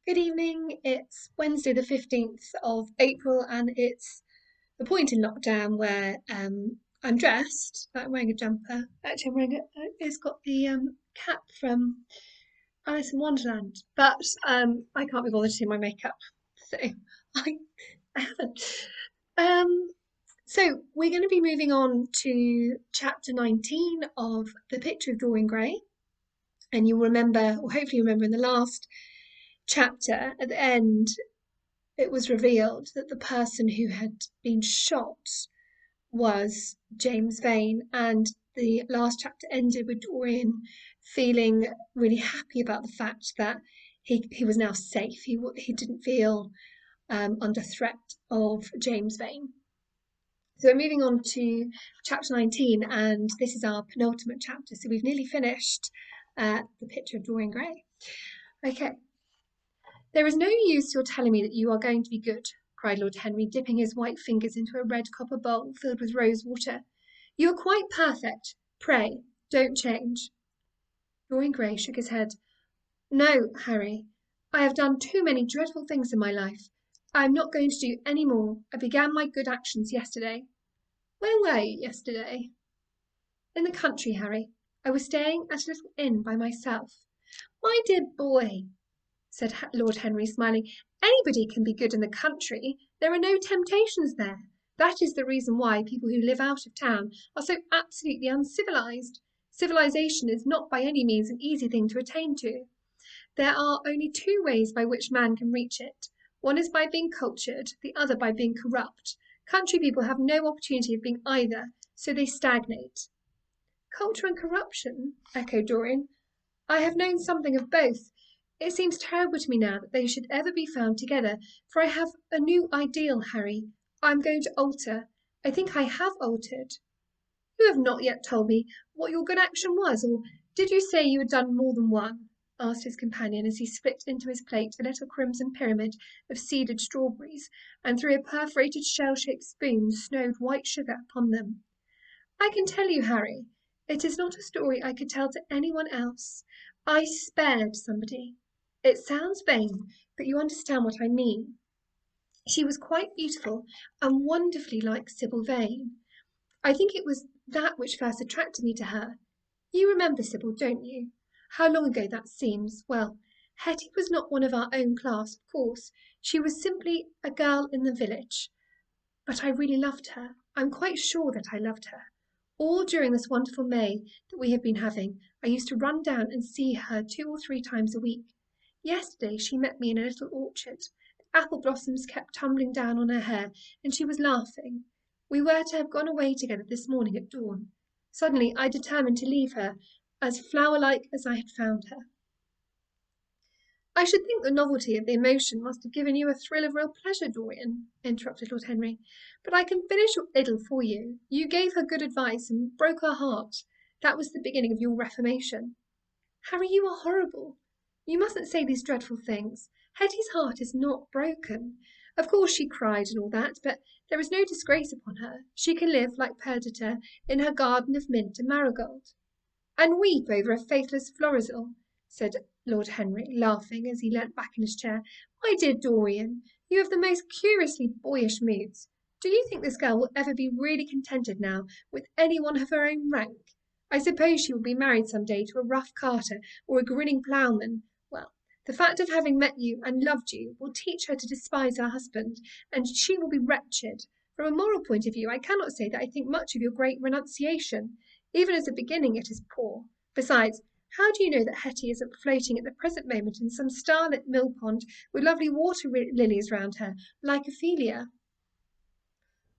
Good evening. It's Wednesday, the 15th of April, and it's the point in lockdown where I'm dressed, like I'm wearing a jumper. Actually, I'm wearing it's got the cap from Alice in Wonderland, but I can't be bothered to do my makeup, so I, I haven't. Um, so we're going to be moving on to chapter 19 of The Picture of Dorian Gray, and you'll remember, or hopefully remember, in the last chapter at the end it was revealed that the person who had been shot was James Vane, and the last chapter ended with Dorian feeling really happy about the fact that he was now safe. He didn't feel under threat of James Vane. So we're moving on to chapter 19, and this is our penultimate chapter. So we've nearly finished the picture of Dorian Gray. Okay. "There is no use your telling me that you are going to be good," cried Lord Henry, dipping his white fingers into a red copper bowl filled with rose water. "You are quite perfect. Pray, don't change." Dorian Gray shook his head. "No, Harry. I have done too many dreadful things in my life. I am not going to do any more. I began my good actions yesterday." "Where were you yesterday?" "In the country, Harry. I was staying at a little inn by myself." "My dear boy," said Lord Henry, smiling, "anybody can be good in the country. There are no temptations there. That is the reason why people who live out of town are so absolutely uncivilized. Civilization is not by any means an easy thing to attain to. There are only two ways by which man can reach it. One is by being cultured, the other by being corrupt. Country people have no opportunity of being either, so they stagnate." "Culture and corruption?" echoed Dorian. "I have known something of both. It seems terrible to me now that they should ever be found together, for I have a new ideal, Harry. I am going to alter. I think I have altered." "You have not yet told me what your good action was, or did you say you had done more than one?" asked his companion as he slipped into his plate a little crimson pyramid of seeded strawberries, and through a perforated shell-shaped spoon snowed white sugar upon them. "I can tell you, Harry. It is not a story I could tell to anyone else. I spared somebody. It sounds vain, but you understand what I mean. She was quite beautiful and wonderfully like Sybil Vane. I think it was that which first attracted me to her. You remember Sybil, don't you? How long ago that seems! Well, Hetty was not one of our own class, of course. She was simply a girl in the village. But I really loved her. I'm quite sure that I loved her. All during this wonderful May that we have been having, I used to run down and see her 2 or 3 times a week. Yesterday she met me in a little orchard. The apple blossoms kept tumbling down on her hair, and she was laughing. We were to have gone away together this morning at dawn. Suddenly I determined to leave her as flower-like as I had found her." "I should think the novelty of the emotion must have given you a thrill of real pleasure, Dorian," interrupted Lord Henry. "But I can finish your idyll for you. You gave her good advice and broke her heart. That was the beginning of your reformation." "Harry, you are horrible. You mustn't say these dreadful things. Hetty's heart is not broken. Of course she cried and all that, but there is no disgrace upon her. She can live, like Perdita, in her garden of mint and marigold." "And weep over a faithless Florizel," said Lord Henry, laughing as he leant back in his chair. "My dear Dorian, you have the most curiously boyish moods. Do you think this girl will ever be really contented now with any one of her own rank? I suppose she will be married some day to a rough carter or a grinning ploughman. Well, the fact of having met you and loved you will teach her to despise her husband, and she will be wretched. From a moral point of view, I cannot say that I think much of your great renunciation. Even as a beginning it is poor. Besides, how do you know that Hetty isn't floating at the present moment in some starlit mill pond with lovely water lilies round her, like Ophelia?"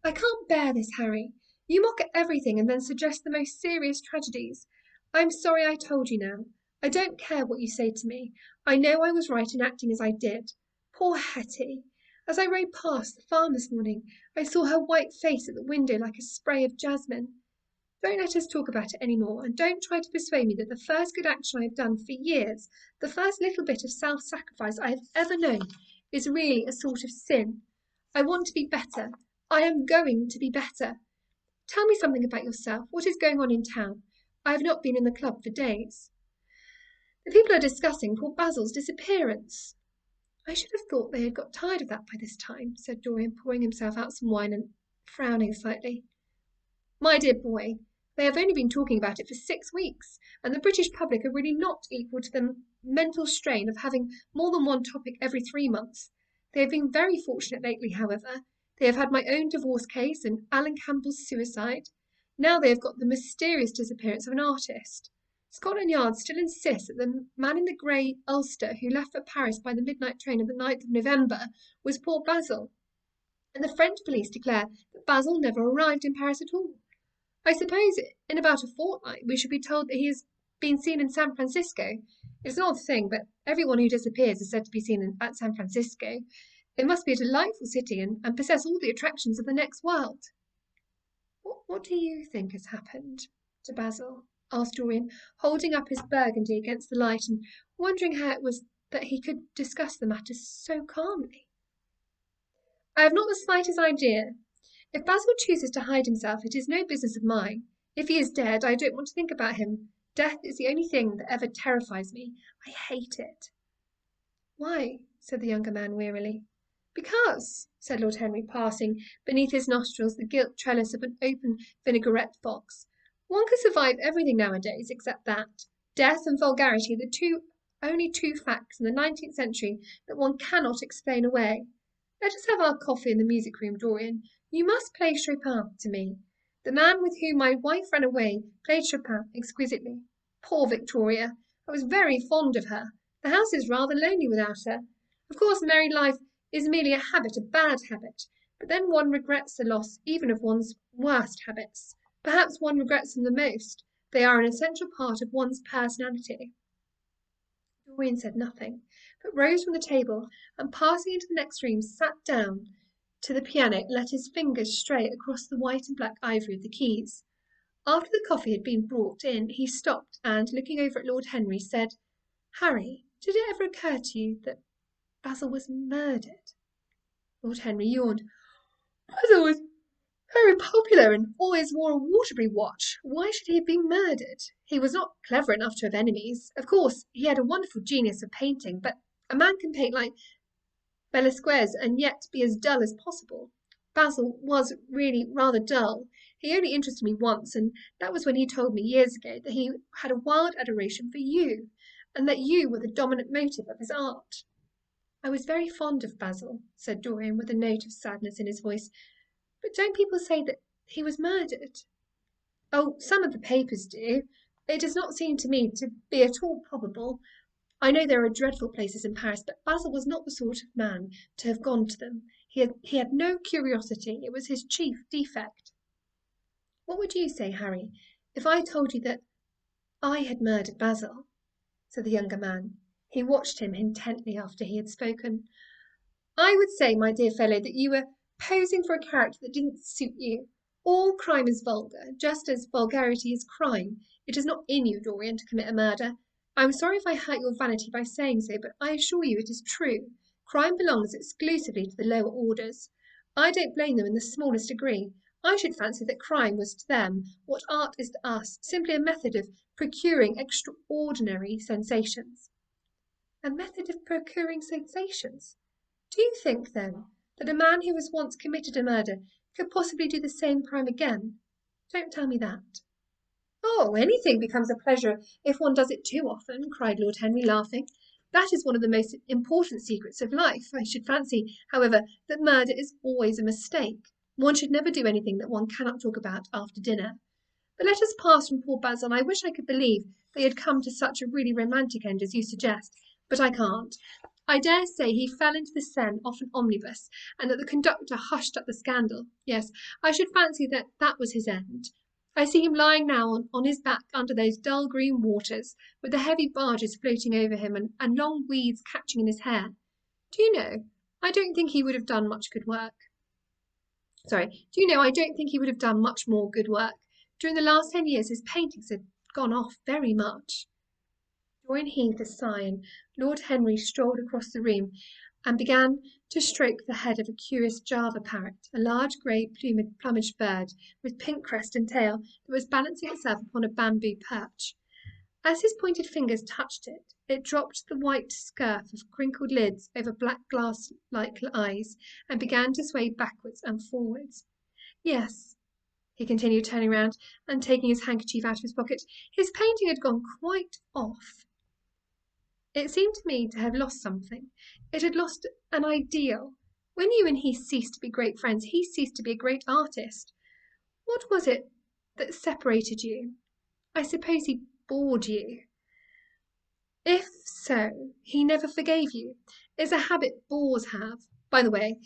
"I can't bear this, Harry. You mock at everything and then suggest the most serious tragedies. I'm sorry I told you now. I don't care what you say to me. I know I was right in acting as I did. Poor Hetty! As I rode past the farm this morning, I saw her white face at the window like a spray of jasmine. Don't let us talk about it any more, and don't try to persuade me that the first good action I have done for years, the first little bit of self-sacrifice I have ever known, is really a sort of sin. I want to be better. I am going to be better. Tell me something about yourself. What is going on in town? I have not been in the club for days." "The people are discussing poor Basil's disappearance." I should have thought they had got tired of that by this time, said Dorian, pouring himself out some wine and frowning slightly. My dear boy, they have only been talking about it for 6 weeks, and the British public are really not equal to the mental strain of having more than one topic every 3 months. They have been very fortunate lately, however. They have had my own divorce case and Alan Campbell's suicide. Now they have got the mysterious disappearance of an artist. Scotland Yard still insists that the man in the grey ulster who left for Paris by the midnight train of the 9th of November was poor Basil, and the French police declare that Basil never arrived in Paris at all. I suppose in about a fortnight we shall be told that he has been seen in San Francisco. It's an odd thing, but everyone who disappears is said to be seen at San Francisco. It must be a delightful city and possess all the attractions of the next world. What do you think has happened to Basil? Asked Dorian, holding up his burgundy against the light and wondering how it was that he could discuss the matter so calmly. I have not the slightest idea. If Basil chooses to hide himself, it is no business of mine. If he is dead, I don't want to think about him. Death is the only thing that ever terrifies me. I hate it. Why? Said the younger man wearily. Because, said Lord Henry, passing beneath his nostrils the gilt trellis of an open vinaigrette box, one can survive everything nowadays except that. Death and vulgarity are the only two facts in the 19th century that one cannot explain away. Let us have our coffee in the music room, Dorian. You must play Chopin to me. The man with whom my wife ran away played Chopin exquisitely. Poor Victoria! I was very fond of her. The house is rather lonely without her. Of course, married life is merely a habit, a bad habit, but then one regrets the loss even of one's worst habits. Perhaps one regrets them the most. They are an essential part of one's personality. Dorian said nothing, but rose from the table and, passing into the next room, sat down to the piano and let his fingers stray across the white and black ivory of the keys. After the coffee had been brought in, he stopped and, looking over at Lord Henry, said, Harry, did it ever occur to you that Basil was murdered? Lord Henry yawned. Basil was very popular and always wore a Waterbury watch. Why should he have been murdered? He was not clever enough to have enemies. Of course, he had a wonderful genius for painting, but a man can paint like Velasquez and yet be as dull as possible. Basil was really rather dull. He only interested me once, and that was when he told me years ago that he had a wild adoration for you, and that you were the dominant motive of his art. I was very fond of Basil, said Dorian with a note of sadness in his voice. But don't people say that he was murdered? Oh, some of the papers do. It does not seem to me to be at all probable. I know there are dreadful places in Paris, but Basil was not the sort of man to have gone to them. He had no curiosity. It was his chief defect. What would you say, Harry, if I told you that I had murdered Basil? Said the younger man. He watched him intently after he had spoken. I would say, my dear fellow, that you were posing for a character that didn't suit you. All crime is vulgar, just as vulgarity is crime. It is not in you, Dorian, to commit a murder. I am sorry if I hurt your vanity by saying so, but I assure you it is true. Crime belongs exclusively to the lower orders. I don't blame them in the smallest degree. I should fancy that crime was to them what art is to us, simply a method of procuring extraordinary sensations. A method of procuring sensations? Do you think, then, that a man who has once committed a murder could possibly do the same crime again? Don't tell me that. Oh, anything becomes a pleasure if one does it too often, cried Lord Henry, laughing. That is one of the most important secrets of life. I should fancy, however, that murder is always a mistake. One should never do anything that one cannot talk about after dinner. But let us pass from poor Basil. I wish I could believe they had come to such a really romantic end as you suggest, but I can't. I dare say he fell into the Seine off an omnibus, and that the conductor hushed up the scandal. Yes, I should fancy that that was his end. I see him lying now on his back under those dull green waters, with the heavy barges floating over him and long weeds catching in his hair. Do you know, I don't think he would have done much good work. Do you know, I don't think he would have done much more good work. During the last 10 years his paintings had gone off very much. Dorian heaved a sigh, and Lord Henry strolled across the room and began to stroke the head of a curious Java parrot, a large grey plumaged bird with pink crest and tail that was balancing itself upon a bamboo perch. As his pointed fingers touched it, It dropped the white scurf of crinkled lids over black glass-like eyes and began to sway backwards and forwards. Yes, he continued, turning round and taking his handkerchief out of his pocket. His painting had gone quite off. It seemed to me to have lost something. It had lost an ideal. When you and he ceased to be great friends, he ceased to be a great artist. What was it that separated you? I suppose he bored you. If so, he never forgave you. It's a habit bores have. By the way,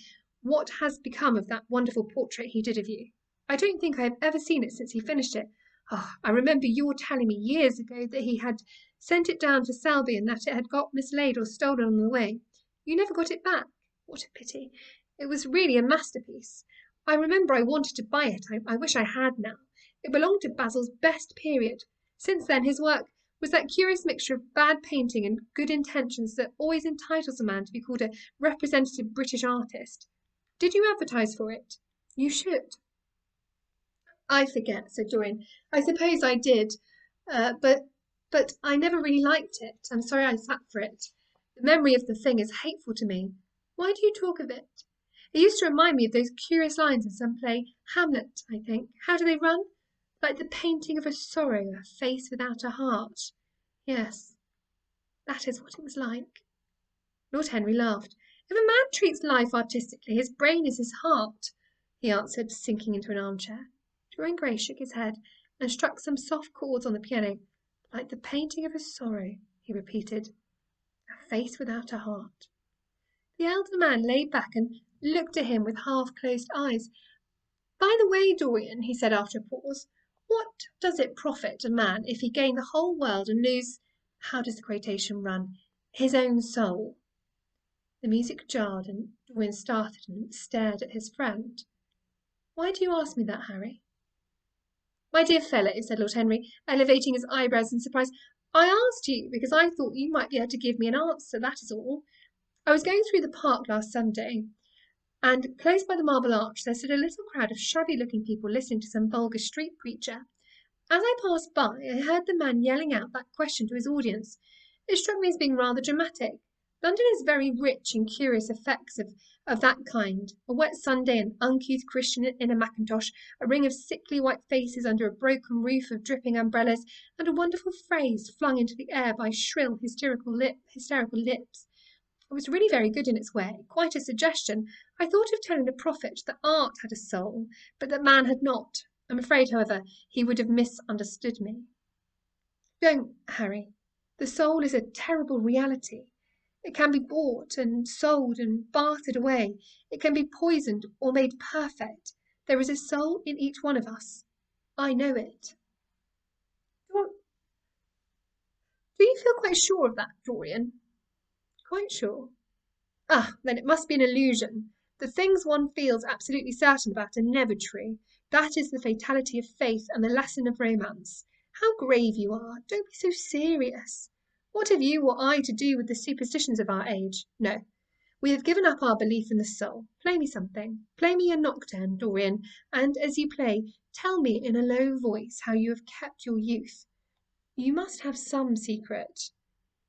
what has become of that wonderful portrait he did of you? I don't think I have ever seen it since he finished it. Oh, I remember your telling me years ago that he had sent it down to Selby and that it had got mislaid or stolen on the way. You never got it back. What a pity. It was really a masterpiece. I remember I wanted to buy it. I wish I had now. It belonged to Basil's best period. Since then, his work was that curious mixture of bad painting and good intentions that always entitles a man to be called a representative British artist. Did you advertise for it? You should. I forget, said Dorian. I suppose I did, but I never really liked it. I'm sorry I sat for it. The memory of the thing is hateful to me. Why do you talk of it? It used to remind me of those curious lines in some play, Hamlet, I think. How do they run? Like the painting of a sorrow, a face without a heart. Yes, that is what it was like. Lord Henry laughed. If a man treats life artistically, his brain is his heart, he answered, sinking into an armchair. Dorian Gray shook his head and struck some soft chords on the piano. Like the painting of a sorrow, he repeated. A face without a heart. The elder man lay back and looked at him with half-closed eyes. By the way, Dorian, he said after a pause, what does it profit a man if he gain the whole world and lose, how does the quotation run, his own soul? The music jarred and Dorian started and stared at his friend. Why do you ask me that, Harry? My dear fellow, said Lord Henry, elevating his eyebrows in surprise, I asked you because I thought you might be able to give me an answer, that is all. I was going through the park last Sunday, and close by the Marble Arch there stood a little crowd of shabby-looking people listening to some vulgar street preacher. As I passed by, I heard the man yelling out that question to his audience. It struck me as being rather dramatic. London is very rich in curious effects of that kind. A wet Sunday, an uncouth Christian in a mackintosh, a ring of sickly white faces under a broken roof of dripping umbrellas, and a wonderful phrase flung into the air by shrill, hysterical lips. It was really very good in its way, quite a suggestion. I thought of telling the prophet that art had a soul, but that man had not. I'm afraid, however, he would have misunderstood me. Don't, Harry. The soul is a terrible reality. It can be bought and sold and bartered away. It can be poisoned or made perfect. There is a soul in each one of us. I know it. Do you feel quite sure of that, Dorian? Quite sure. Ah, then it must be an illusion. The things one feels absolutely certain about are never true. That is the fatality of faith and the lesson of romance. How grave you are! Don't be so serious. What have you or I to do with the superstitions of our age? No, we have given up our belief in the soul. Play me something. Play me a nocturne, Dorian, and as you play, tell me in a low voice how you have kept your youth. You must have some secret.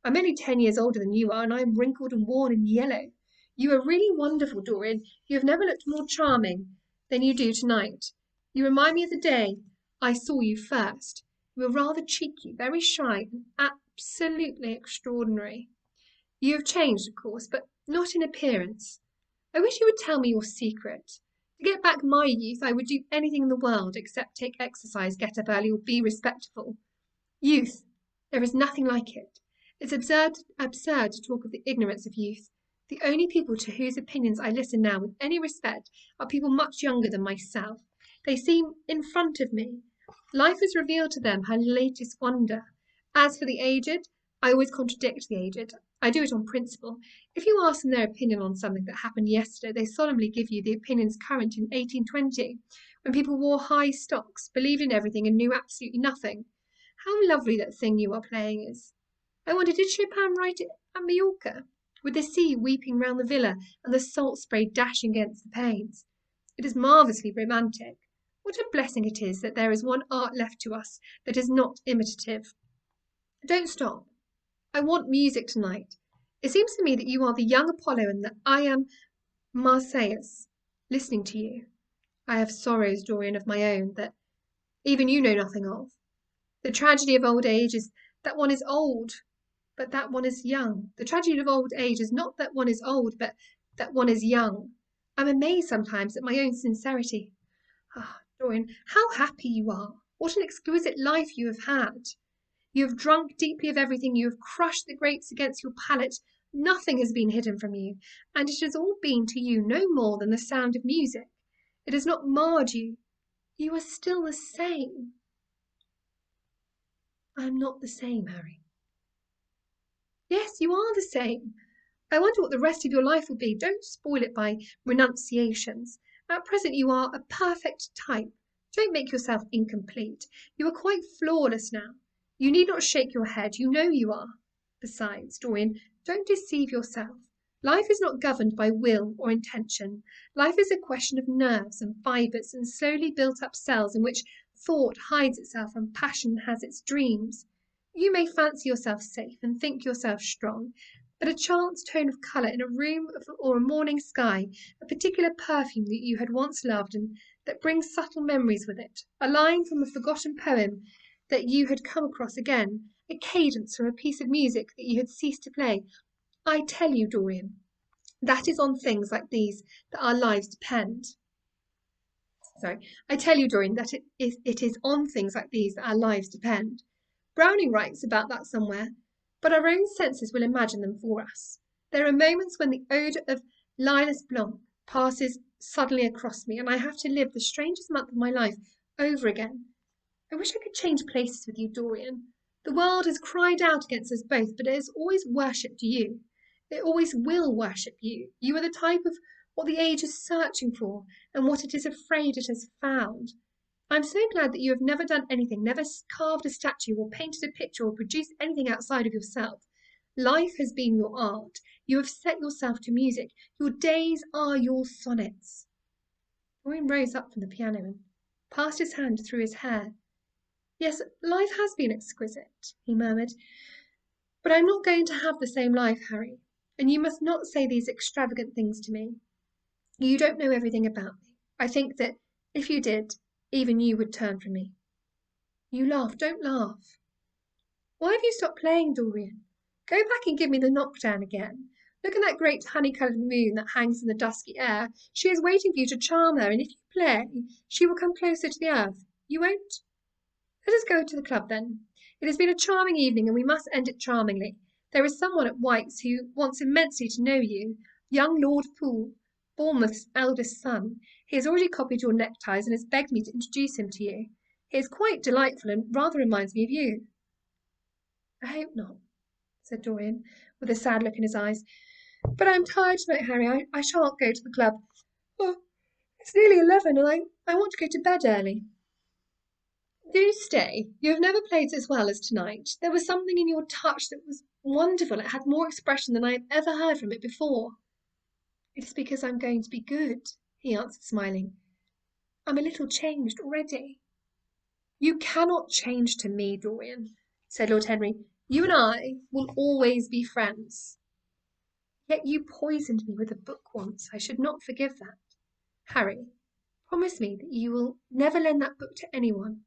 I'm only 10 years older than you are, and I am wrinkled and worn and yellow. You are really wonderful, Dorian. You have never looked more charming than you do tonight. You remind me of the day I saw you first. You were rather cheeky, very shy, and absolutely extraordinary. You have changed, of course, but not in appearance. I wish you would tell me your secret. To get back my youth, I would do anything in the world except take exercise, get up early, or be respectable. Youth, there is nothing like it. It's absurd to talk of the ignorance of youth. The only people to whose opinions I listen now with any respect are people much younger than myself. They seem in front of me. Life has revealed to them her latest wonder. As for the aged, I always contradict the aged. I do it on principle. If you ask them their opinion on something that happened yesterday, they solemnly give you the opinions current in 1820, when people wore high stocks, believed in everything, and knew absolutely nothing. How lovely that thing you are playing is. I wonder, did Chopin write it at Mallorca, with the sea weeping round the villa and the salt spray dashing against the panes? It is marvellously romantic. What a blessing it is that there is one art left to us that is not imitative. Don't stop. I want music tonight. It seems to me that you are the young Apollo and that I am Marsyas, listening to you. I have sorrows, Dorian, of my own that even you know nothing of. The tragedy of old age is that one is old, but that one is young. The tragedy of old age is not that one is old, but that one is young. I'm amazed sometimes at my own sincerity. Ah, Dorian, how happy you are! What an exquisite life you have had! You have drunk deeply of everything, you have crushed the grapes against your palate. Nothing has been hidden from you, and it has all been to you no more than the sound of music. It has not marred you. You are still the same. I am not the same, Harry. Yes, you are the same. I wonder what the rest of your life will be. Don't spoil it by renunciations. At present you are a perfect type. Don't make yourself incomplete. You are quite flawless now. You need not shake your head. You know you are. Besides, Dorian, don't deceive yourself. Life is not governed by will or intention. Life is a question of nerves and fibres and slowly built up cells in which thought hides itself and passion has its dreams. You may fancy yourself safe and think yourself strong, but a chance tone of colour in a room or a morning sky, a particular perfume that you had once loved and that brings subtle memories with it, a line from a forgotten poem that you had come across again, a cadence from a piece of music that you had ceased to play. I tell you, Dorian, that is on things like these that our lives depend. I tell you, Dorian, that it is on things like these that our lives depend. Browning writes about that somewhere, but our own senses will imagine them for us. There are moments when the odour of lilas blanc passes suddenly across me, and I have to live the strangest month of my life over again. I wish I could change places with you, Dorian. The world has cried out against us both, but it has always worshipped you. It always will worship you. You are the type of what the age is searching for, and what it is afraid it has found. I'm so glad that you have never done anything, never carved a statue or painted a picture or produced anything outside of yourself. Life has been your art. You have set yourself to music. Your days are your sonnets. Dorian rose up from the piano and passed his hand through his hair. Yes, life has been exquisite, he murmured, but I'm not going to have the same life, Harry, and you must not say these extravagant things to me. You don't know everything about me. I think that if you did, even you would turn from me. You laugh. Don't laugh. Why have you stopped playing, Dorian? Go back and give me the knockdown again. Look at that great honey-coloured moon that hangs in the dusky air. She is waiting for you to charm her, and if you play, she will come closer to the earth. You won't? Let us go to the club, then. It has been a charming evening, and we must end it charmingly. There is someone at White's who wants immensely to know you. Young Lord Poole, Bournemouth's eldest son. He has already copied your neckties and has begged me to introduce him to you. He is quite delightful and rather reminds me of you. I hope not, said Dorian, with a sad look in his eyes. But I am tired tonight, Harry. I shan't go to the club. Oh, it's nearly 11, and I want to go to bed early. Do stay. You have never played as well as tonight. There was something in your touch that was wonderful. It had more expression than I have ever heard from it before. It is because I'm going to be good, he answered, smiling. I'm a little changed already. You cannot change to me, Dorian, said Lord Henry. You and I will always be friends. Yet you poisoned me with a book once. I should not forgive that. Harry, promise me that you will never lend that book to anyone.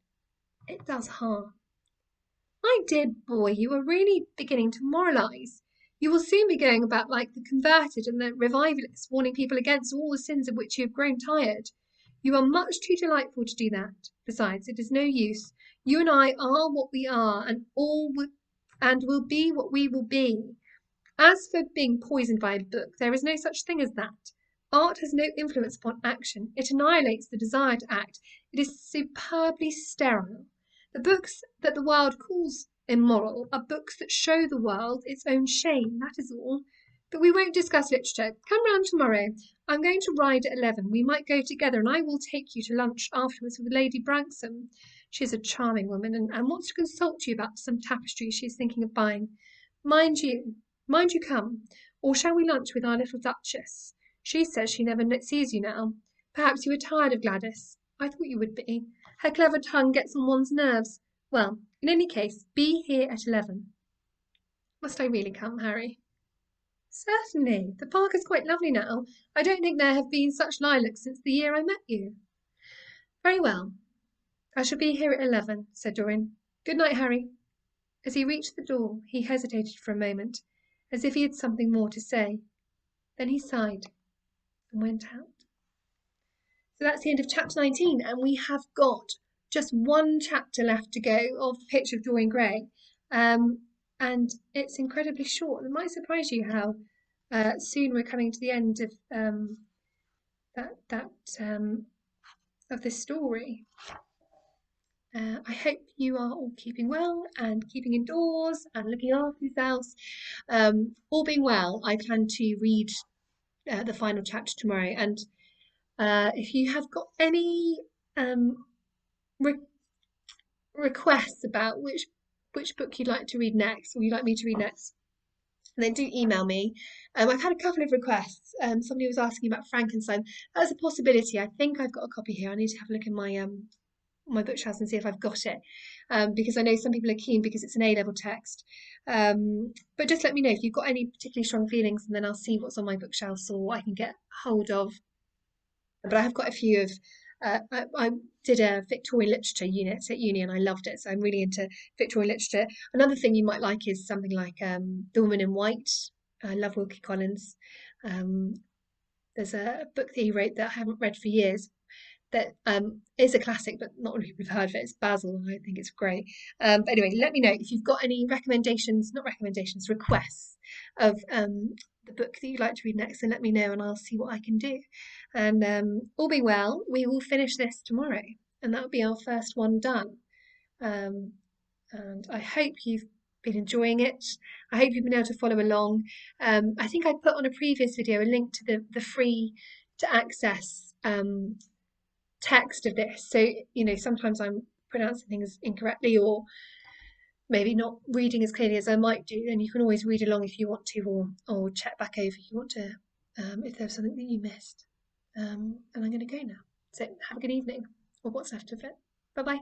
It does harm. My dear boy, you are really beginning to moralise. You will soon be going about like the converted and the revivalists, warning people against all the sins of which you have grown tired. You are much too delightful to do that. Besides, it is no use. You and I are what we are, and will be what we will be. As for being poisoned by a book, there is no such thing as that. Art has no influence upon action. It annihilates the desire to act. It is superbly sterile. The books that the world calls immoral are books that show the world its own shame, that is all. But we won't discuss literature. Come round tomorrow. I'm going to ride at 11. We might go together, and I will take you to lunch afterwards with Lady Branksome. She is a charming woman, and wants to consult you about some tapestry she is thinking of buying. Mind you come. Or shall we lunch with our little Duchess? She says she never sees you now. Perhaps you are tired of Gladys. I thought you would be. Her clever tongue gets on one's nerves. Well, in any case, be here at 11. Must I really come, Harry? Certainly. The park is quite lovely now. I don't think there have been such lilacs since the year I met you. Very well. I shall be here at 11, said Dorian. Good night, Harry. As he reached the door, he hesitated for a moment, as if he had something more to say. Then he sighed and went out. So that's the end of chapter 19, and we have got just one chapter left to go of the Picture of Dorian Gray. And it's incredibly short. It might surprise you how soon we're coming to the end of that of this story. I hope you are all keeping well and keeping indoors and looking after yourselves. All being well, I plan to read the final chapter tomorrow. And if you have got any re requests about which book you'd like to read next, or you'd like me to read next, then do email me. I've had a couple of requests. Somebody was asking about Frankenstein. That's a possibility. I think I've got a copy here. I need to have a look in my bookshelves and see if I've got it, because I know some people are keen because it's an A-level text. But just let me know if you've got any particularly strong feelings, and then I'll see what's on my bookshelves or what I can get hold of. But I have got a few of. I did a Victorian literature unit at uni and I loved it, so I'm really into Victorian literature. Another thing you might like is something like The Woman in White. I love Wilkie Collins. There's a book that he wrote that I haven't read for years that is a classic, but not many people have heard of it. It's Basil, and I think it's great. But anyway, let me know if you've got any requests of the book that you'd like to read next, and let me know, and I'll see what I can do. And all being well, we will finish this tomorrow, and that will be our first one done. And I hope you've been enjoying it. I hope you've been able to follow along. I think I put on a previous video a link to the free to access text of this, so sometimes I'm pronouncing things incorrectly or maybe not reading as clearly as I might do, and you can always read along if you want to, or check back over if you want to, if there's something that you missed. And I'm going to go now, so have a good evening, or what's left of it. Bye bye.